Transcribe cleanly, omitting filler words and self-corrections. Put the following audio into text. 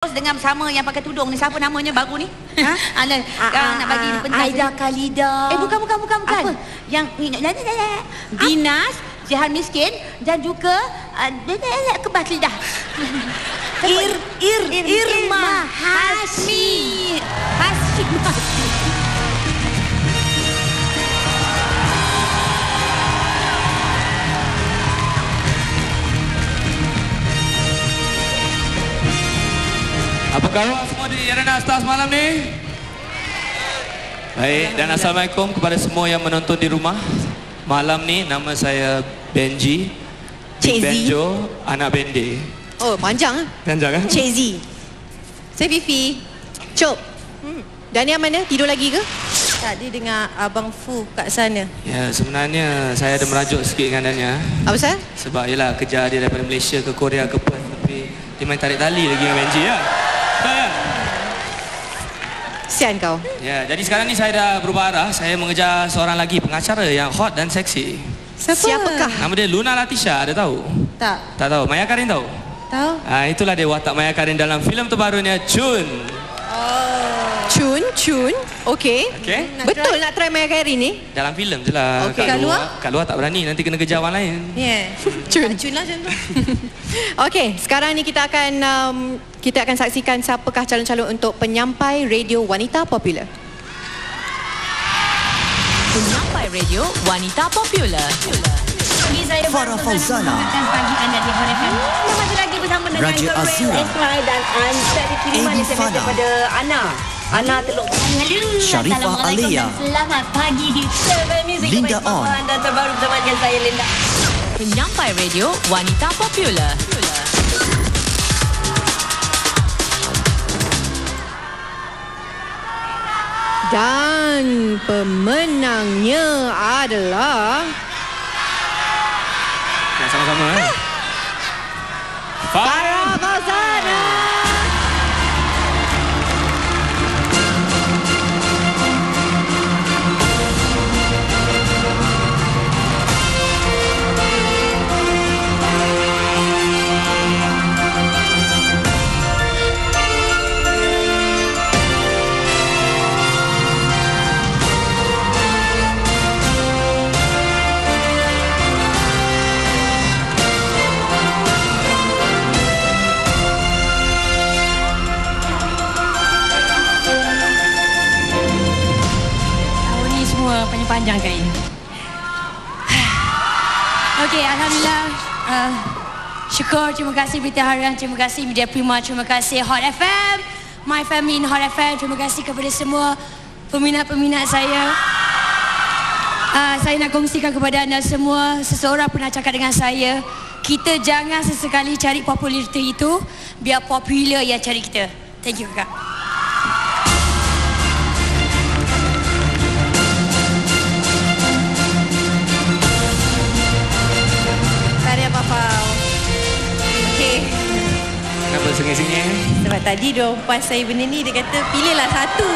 Dengan bersama yang pakai tudung ni, siapa namanya baru ni? Ha? Nak bagi pentas. Aida Khalida. Bukan. Apa? Yang Dinas, Jihan Miskin dan juga Kebas Lidah. Irma Hashmi. Apa khabar semua di Arena Stars malam ni? Baik, dan Assalamualaikum kepada semua yang menonton di rumah. Malam ni nama saya Benji Cik Z. Benjo, anak Bende. Oh, panjang. Panjang kan? Cik Z. Saya Fifi. Cop. Dania mana? Tidur lagi ke? Tak, dia dengar Abang Fu kat sana. Ya, sebenarnya saya ada merajuk sikit dengan Dania. Apa Sal? Sebab yelah kerja dia daripada Malaysia ke Korea ke Perth. Tapi dia main tarik tali lagi dengan Benji ya. Sian kau. Ya, jadi sekarang ni saya dah berubah arah. Saya mengejar seorang lagi pengacara yang hot dan seksi. Siapakah? Nama dia Luna Latisha, ada tahu? Tak. Tak tahu. Maya Karin tahu? Tahu. Itulah dia watak Maya Karin dalam filem terbarunya Chun. Chun. Okey. Betul nak try Maya Karin ni? Dalam filem je lah. Okey. Kat luar? Kat luar tak berani, nanti kena kejar orang lain. Ya. Chun lah macam tu. Okey, sekarang ni kita akan saksikan siapakah calon-calon untuk penyampai radio wanita popular. Penyampai radio wanita popular. Saya Farah Fauzana, pagi anda di Hot FM. Masih lagi bersama dengan Raja Azura, dan saya kiriman Edi SMS Fana, daripada Ana Teluk. Sharifah Alia, Selamat pagi di Seven Music. Linda On. Anda terbaru bersama dengan saya Linda. Penyampai radio wanita popular. Dan pemenangnya adalah Sama-sama Farah Fauzana. Panjang kali ini. Okey, alhamdulillah. Syukur, terima kasih Berita Harian, terima kasih Media Prima, terima kasih Hot FM, My Family in Hot FM, terima kasih kepada semua peminat-peminat saya. Saya nak kongsikan kepada anda semua, seseorang pernah cakap dengan saya, kita jangan sesekali cari populariti itu, biar popular yang cari kita. Thank you, Kak. Kenapa sengih-sengih? Sebab tadi dia pas saya benda ni, dia kata pilihlah satu.